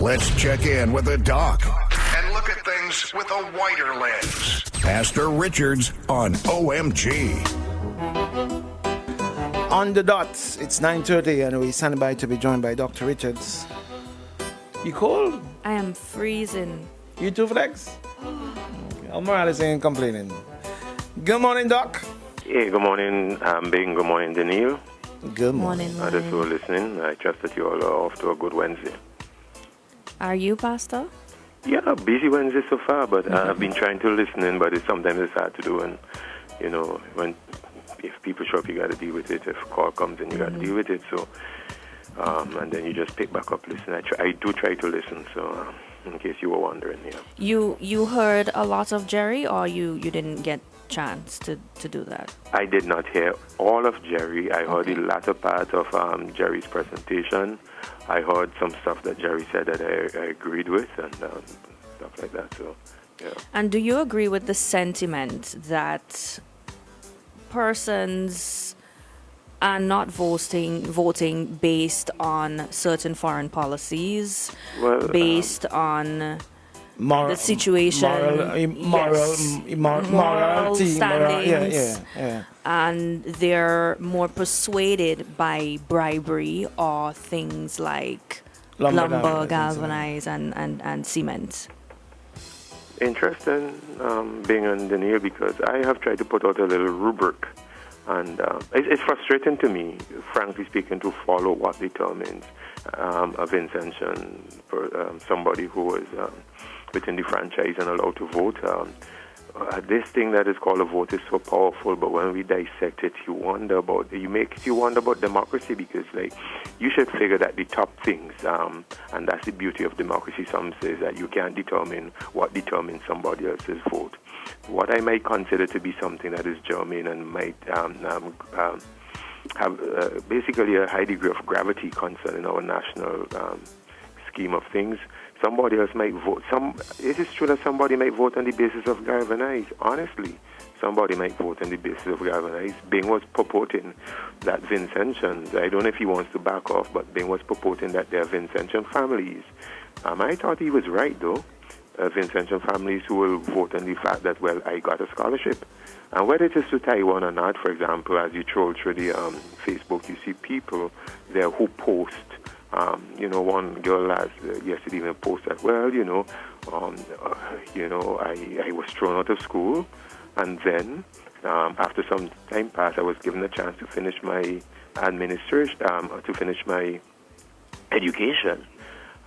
Let's check in with the doc and look at things with a wider lens. Pastor Richards on OMG. On the dot, it's 9:30 and we stand by to be joined by Dr. Richards. You cold? I am freezing. You too, Flex? Okay. Morales ain't complaining. Good morning, Doc. Hey, good morning, Bing. Good morning, Daniil. Good morning. Others who are listening, I trust that you all are off to a good Wednesday. Are you, Pastor? Yeah, busy Wednesday so far, but I've been trying to listen in, but sometimes it's hard to do. And, you know, if people show up, you got to deal with it. If a call comes in, you got to deal with it. So, and then you just pick back up, listen. I do try to listen, so in case you were wondering, yeah. You heard a lot of Jerry, or you didn't get chance to do that? I did not hear all of Jerry. I heard the latter part of Jerry's presentation. I heard some stuff that Jerry said that I agreed with and stuff like that. So, yeah. And do you agree with the sentiment that persons are not voting based on certain foreign policies, based on the situation, morality, standings, and they're more persuaded by bribery or things like lumber, galvanized, and cement? Interesting being on Daniil, because I have tried to put out a little rubric, and it's frustrating to me, frankly speaking, to follow what determines a Vincentian for somebody who was within the franchise and allowed to vote. This thing that is called a vote is so powerful, but when we dissect it, you wonder about democracy, because like you should figure that the top things, and that's the beauty of democracy. Some say that you can't determine what determines somebody else's vote. What I might consider to be something that is germane and might have basically a high degree of gravity concern in our national scheme of things. Somebody else might vote. It is true that somebody might vote on the basis of galvanized. Honestly, somebody might vote on the basis of galvanized. Bing was purporting that Vincentians, I don't know if he wants to back off, but Bing was purporting that they're Vincentian families. I thought he was right, though. Vincentian families who will vote on the fact that, well, I got a scholarship. And whether it is to Taiwan or not, for example, as you troll through the Facebook, you see people there who post. One girl yesterday even posted, well, I was thrown out of school, and then after some time passed, I was given a chance to finish my to finish my education.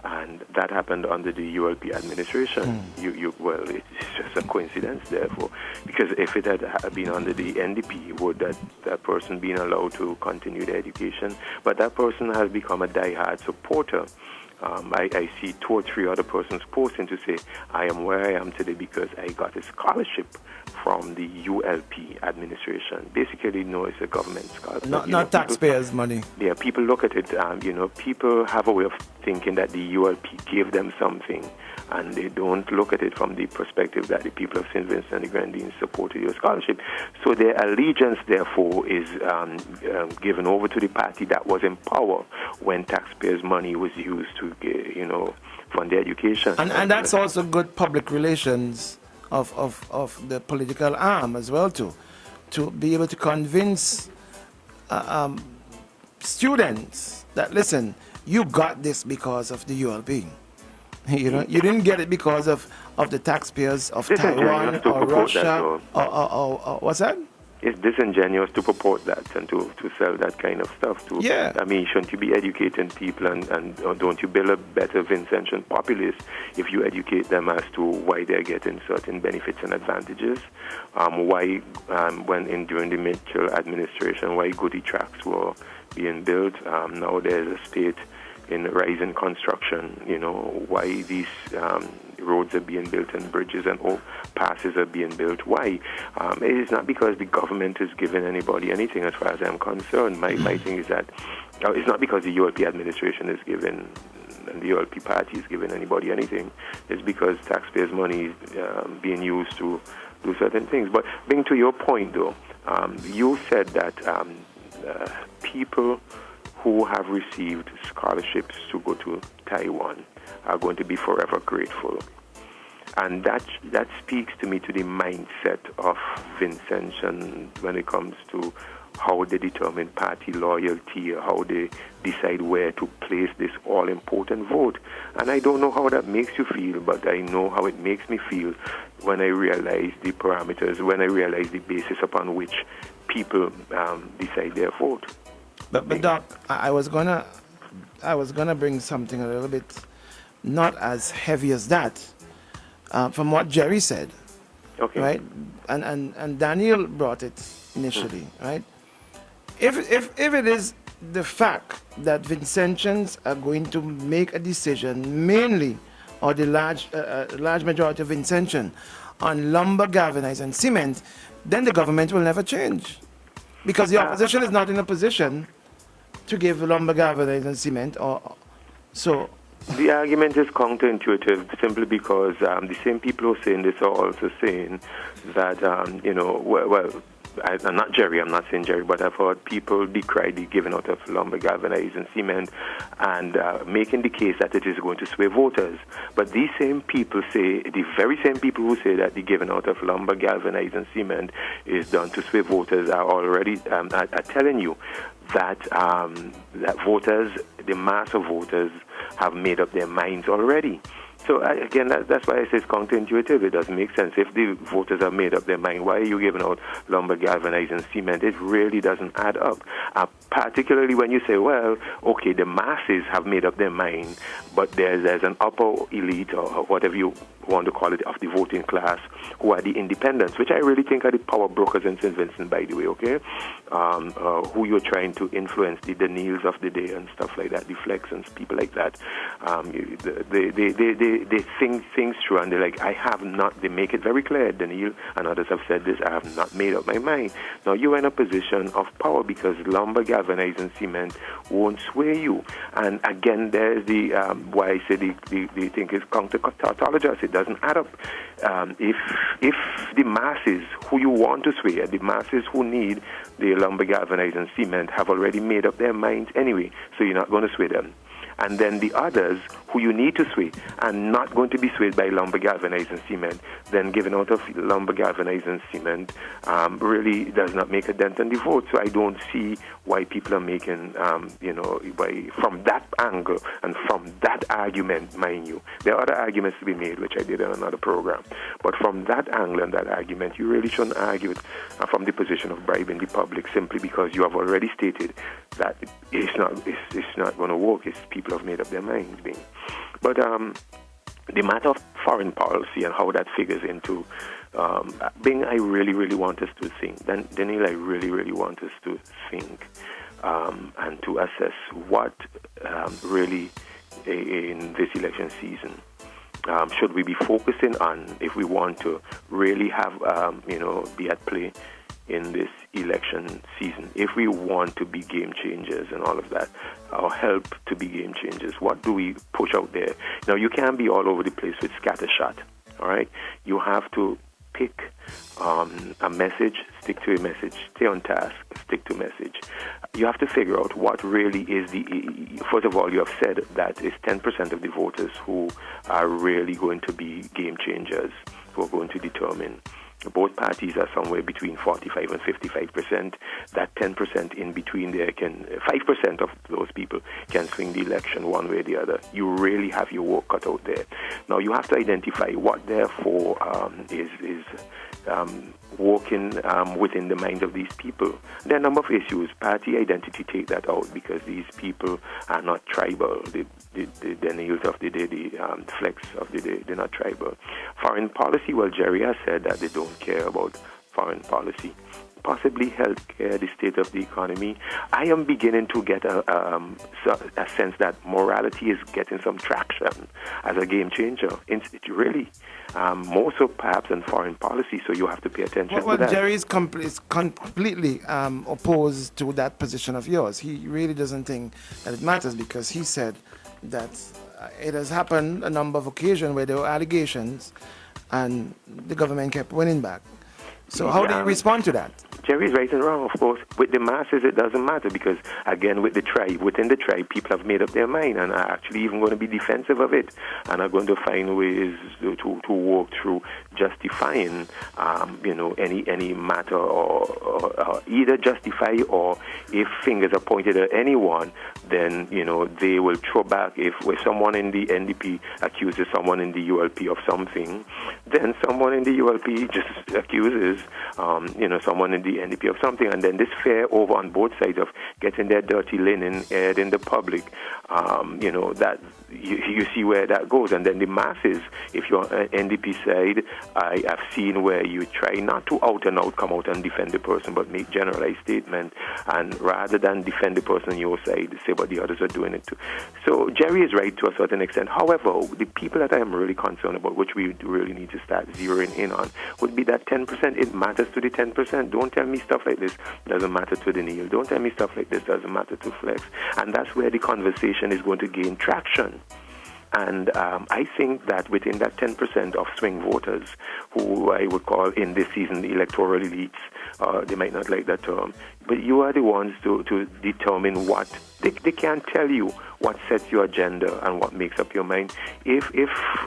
And that happened under the ULP administration. It's just a coincidence, therefore, because if it had been under the NDP, would that person been allowed to continue their education? But that person has become a die-hard supporter. I see 2 or 3 other persons posting to say, I am where I am today because I got a scholarship from the ULP administration. Basically, no, it's a government scholarship. Not taxpayers' money. Yeah, people look at it, people have a way of thinking that the ULP gave them something, and they don't look at it from the perspective that the people of St. Vincent and the Grenadines supported your scholarship. So their allegiance, therefore, is given over to the party that was in power when taxpayers' money was used to, fund their education. And that's also good public relations of the political arm as well, to be able to convince students that, listen, you got this because of the ULP. You didn't get it because of the taxpayers of Taiwan or Russia or what's that? It's disingenuous to purport that and to sell that kind of stuff. I mean, shouldn't you be educating people and don't you build a better Vincentian populace if you educate them as to why they're getting certain benefits and advantages? During the Mitchell administration, why goodie tracks were being built. Now there's a state in rising construction, why these roads are being built and bridges and passes are being built. Why? It is not because the government is giving anybody anything as far as I'm concerned. My thing is that it's not because the ULP administration is giving and the ULP party is giving anybody anything. It's because taxpayers' money is being used to do certain things. But being to your point, though, you said that people who have received scholarships to go to Taiwan are going to be forever grateful. And that speaks to me to the mindset of Vincentian when it comes to how they determine party loyalty, how they decide where to place this all-important vote. And I don't know how that makes you feel, but I know how it makes me feel when I realize the parameters, when I realize the basis upon which people decide their vote. But Doc, I was gonna bring something a little bit not as heavy as that. From what Jerry said, Okay. right? And Daniel brought it initially, right? If it is the fact that Vincentians are going to make a decision mainly, or the large majority of Vincentian, on lumber, galvanized, and cement, then the government will never change, because the opposition is not in a position to give lumber, galvanized, and cement, or so. The argument is counterintuitive simply because the same people who are saying this are also saying that, I'm not Jerry, I'm not saying Jerry, but I've heard people decry the giving out of lumber, galvanized, and cement, and making the case that it is going to sway voters. But these same people say, the very same people who say that the giving out of lumber, galvanized, and cement is done to sway voters are already are telling you that that voters, the mass of voters, have made up their minds already. So again, that's why I say it's counterintuitive. It doesn't make sense. If the voters have made up their mind, why are you giving out lumber, galvanized, and cement? It really doesn't add up. Particularly when you say, well, okay, the masses have made up their mind, but there's an upper elite, or whatever you want to call it, of the voting class, who are the independents, which I really think are the power brokers in St. Vincent, by the way, okay? Who you're trying to influence, the Daniels of the day and stuff like that, the Flexons, people like that. They think things through, and they're like, I have not, they make it very clear, Daniel and others have said this, I have not made up my mind. Now you're in a position of power because lumber, galvanized, and cement won't sway you. And again, there's the, why I say the thing is counter-tautologous. It doesn't add up. If the masses who you want to sway, the masses who need the lumber, galvanized, and cement have already made up their minds anyway, so you're not going to sway them. And then the others who you need to sway are not going to be swayed by lumber, galvanized, and cement, then giving out of lumber, galvanized, and cement really does not make a dent in the vote. So I don't see why people are making, from that angle and from that argument, mind you. There are other arguments to be made, which I did in another program. But from that angle and that argument, you really shouldn't argue it from the position of bribing the public simply because you have already stated that it's not going to work. It's people have made up their minds. But the matter of foreign policy and how that figures into Bing, I really, really want us to think. Daniel, I really, really want us to think and to assess what really in this election season should we be focusing on if we want to really have, be at play in this election season. If we want to be game changers and all of that, or help to be game changers, what do we push out there? Now, you can't be all over the place with scattershot, all right? You have to pick a message, stick to a message, stay on task, stick to a message. You have to figure out what really is first of all, you have said that it's 10% of the voters who are really going to be game changers, who are going to determine. Both parties are somewhere between 45 and 55%. That 10% in between there 5% of those people can swing the election one way or the other. You really have your work cut out there. Now you have to identify what therefore is working within the mind of these people. There are a number of issues. Party identity, take that out because these people are not tribal. The Daniels of the day, the Flex of the day, they're not tribal. Foreign policy, well, Jerry has said that they don't care about foreign policy. Possibly healthcare, the state of the economy. I am beginning to get a sense that morality is getting some traction as a game changer. It's really more so perhaps than foreign policy, so you have to pay attention to that. Jerry is completely opposed to that position of yours. He really doesn't think that it matters because he said that it has happened a number of occasions where there were allegations and the government kept winning back. So how do you respond to that? Jerry's right and wrong, of course. With the masses, it doesn't matter because, again, within the tribe, people have made up their mind and are actually even going to be defensive of it and are going to find ways to work through justifying, any matter or either justify or if fingers are pointed at anyone, then, they will throw back. If someone in the NDP accuses someone in the ULP of something, then someone in the ULP just accuses, someone in the NDP of something, and then this fair over on both sides of getting their dirty linen aired in the public, that you see where that goes. And then the masses, if you're on NDP side, I have seen where you try not to out and out come out and defend the person, but make generalized statement, and rather than defend the person on your side, say what the others are doing it too. So Jerry is right to a certain extent. However, the people that I am really concerned about, which we really need to start zeroing in on, would be that 10%. It matters to the 10%. Don't tell me stuff like this doesn't matter to the Neil. Don't tell me stuff like this doesn't matter to Flex. And that's where the conversation is going to gain traction. And I think that within that 10% of swing voters, who I would call in this season the electoral elites, they might not like that term, but you are the ones to determine what they can't tell you what sets your agenda and what makes up your mind. If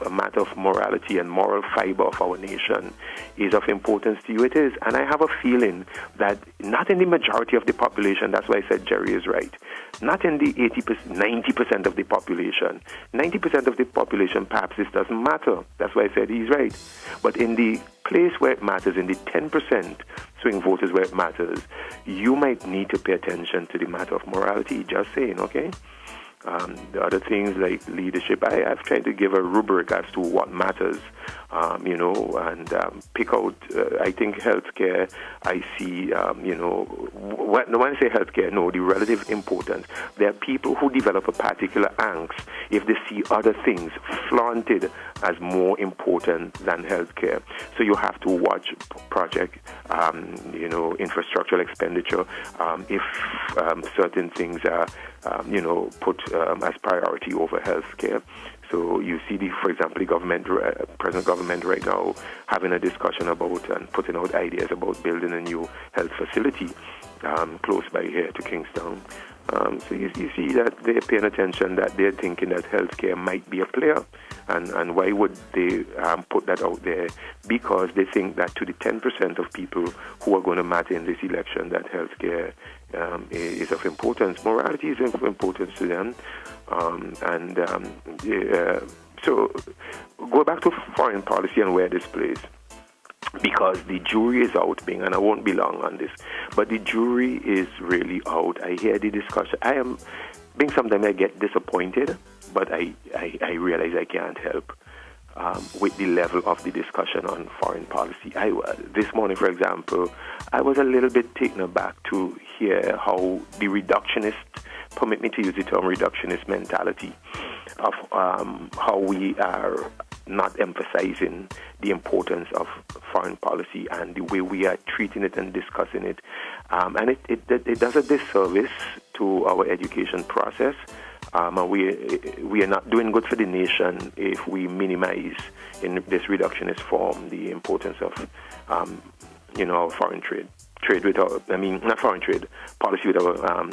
a matter of morality and moral fiber of our nation is of importance to you, it is. And I have a feeling that not in the majority of the population, that's why I said Jerry is right, not in the 80%, 90% of the population. 90% of the population, perhaps this doesn't matter. That's why I said he's right. But in the place where it matters, in the 10% swing voters where it matters, you might need to pay attention to the matter of morality. Just saying, okay? The other things like leadership, I've tried to give a rubric as to what matters, and pick out, I think healthcare, I see, when I say healthcare, no, the relative importance. There are people who develop a particular angst if they see other things flaunted as more important than healthcare. So you have to watch project, infrastructural expenditure, if certain things are, put as priority over healthcare. So you see, for example, the present government right now having a discussion about and putting out ideas about building a new health facility close by here to Kingston. So you see that they're paying attention, that they're thinking that healthcare might be a player. And why would they put that out there? Because they think that to the 10% of people who are going to matter in this election, that healthcare is of importance. Morality is of importance to them. So go back to foreign policy and where this plays. Because the jury is out, and I won't be long on this, but the jury is really out. I hear the discussion. Sometimes I get disappointed, but I realize I can't help with the level of the discussion on foreign policy. This morning, for example, I was a little bit taken aback to hear how the reductionist, permit me to use the term reductionist mentality, of how we are not emphasizing the importance of foreign policy and the way we are treating it and discussing it. And it does a disservice to our education process. And we are not doing good for the nation if we minimize in this reductionist form the importance of our foreign trade with our, not foreign trade, policy with our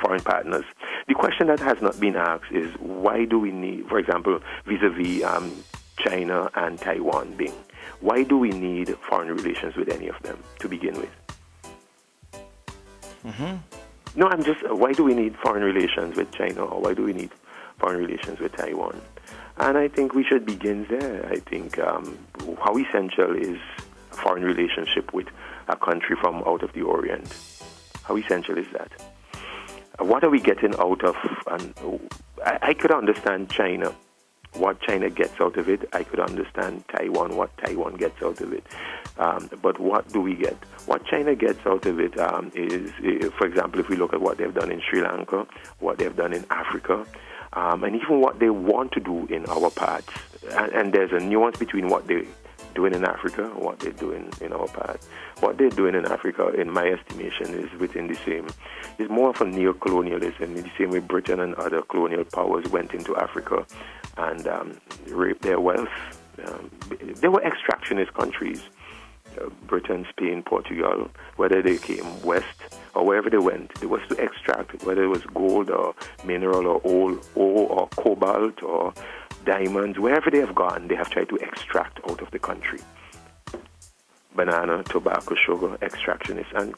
foreign partners. The question that has not been asked is why do we need, for example, vis-a-vis China and Taiwan being, why do we need foreign relations with any of them to begin with? Mm-hmm. No, why do we need foreign relations with China, or why do we need foreign relations with Taiwan? And I think we should begin there. I think how essential is a foreign relationship with a country from out of the Orient? How essential is that? What are we getting out of? I could understand China, what China gets out of it. I could understand Taiwan, what Taiwan gets out of it. But what do we get? What China gets out of it is, for example, if we look at what they've done in Sri Lanka, what they've done in Africa, and even what they want to do in our parts. And there's a nuance between what they're doing in Africa and what they're doing in our part. What they're doing in Africa, in my estimation, is within the same, is more of a neo-colonialism, in the same way Britain and other colonial powers went into Africa and raped their wealth. They were extractionist countries. Britain, Spain, Portugal, whether they came west or wherever they went, it was to extract, whether it was gold or mineral or ore or cobalt or diamonds, wherever they have gone, they have tried to extract out of the country. Banana, tobacco, sugar, extractionists. And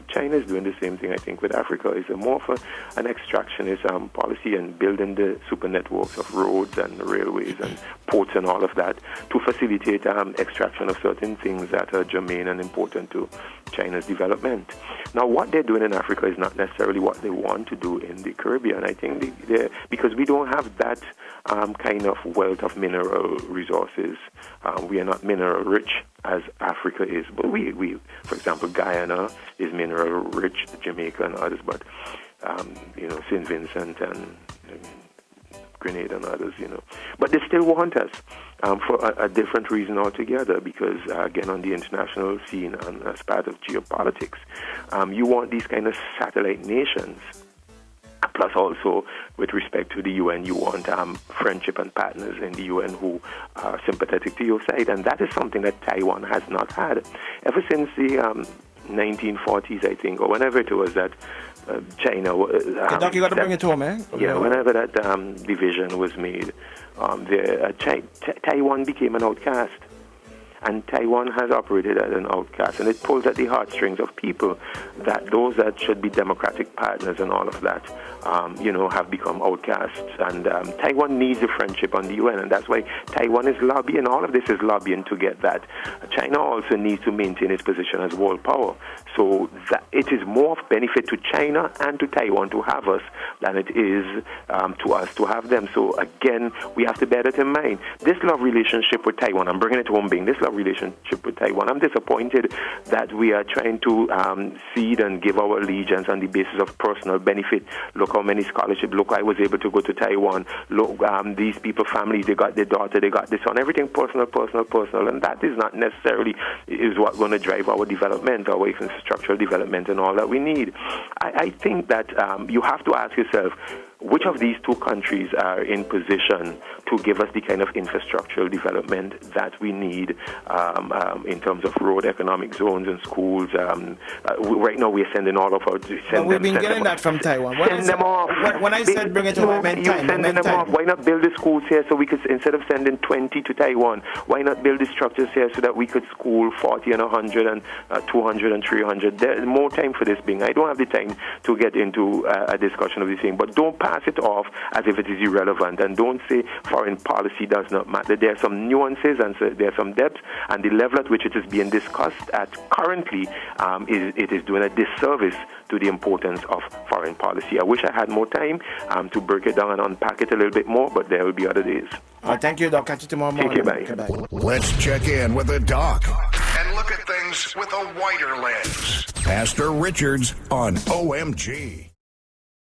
China is doing the same thing, I think, with Africa. It's more of an extractionist policy and building the super networks of roads and railways and ports and all of that to facilitate extraction of certain things that are germane and important to China's development. Now, what they're doing in Africa is not necessarily what they want to do in the Caribbean. I think because we don't have that kind of wealth of mineral resources. We are not mineral rich as Africa is, but we for example, Guyana is mineral rich, Jamaica and others, but St. Vincent and Grenada and others, but they still want us for a different reason altogether, because again, on the international scene and as part of geopolitics, you want these kind of satellite nations. Plus, also, with respect to the UN, you want friendship and partners in the UN who are sympathetic to your side. And that is something that Taiwan has not had. Ever since the 1940s, I think, or whenever it was that China... Doc, you got to bring it home, eh? Yeah, whenever that division was made, Taiwan became an outcast. And Taiwan has operated as an outcast, and it pulls at the heartstrings of people that those that should be democratic partners and all of that, have become outcasts. And Taiwan needs a friendship on the UN, and that's why Taiwan is lobbying. All of this is lobbying to get that. China also needs to maintain its position as world power. So that it is more of benefit to China and to Taiwan to have us than it is to us to have them. So again, we have to bear that in mind. This love relationship with Taiwan, I'm bringing it home, being this love relationship with Taiwan, I'm disappointed that we are trying to cede and give our allegiance on the basis of personal benefit. Look how many scholarships. Look, I was able to go to Taiwan. Look, these people, families, they got their daughter, they got this son. Everything personal, and that is not necessarily is what's going to drive our development, our infrastructural development, and all that we need. I think that you have to ask yourself, which of these two countries are in position to give us the kind of infrastructural development that we need in terms of road, economic zones, and schools? Right now, we're sending all of our... We've been getting that from Taiwan. Send them off. When I said bring it home, I meant time. Sending them off. Why not build the schools here so we could, instead of sending 20 to Taiwan, why not build the structures here so that we could school 40 and 100 and 200 and 300? There's more time for this being. I don't have the time to get into a discussion of this thing, but don't pass it off as if it is irrelevant, and don't say foreign policy does not matter. There are some nuances and there are some depths, and the level at which it is being discussed at currently it is doing a disservice to the importance of foreign policy. I wish I had more time to break it down and unpack it a little bit more, but there will be other days. Thank you, Doc. Catch you tomorrow morning. Take care, bye. Let's check in with the doc and look at things with a wider lens. Pastor Richards on OMG.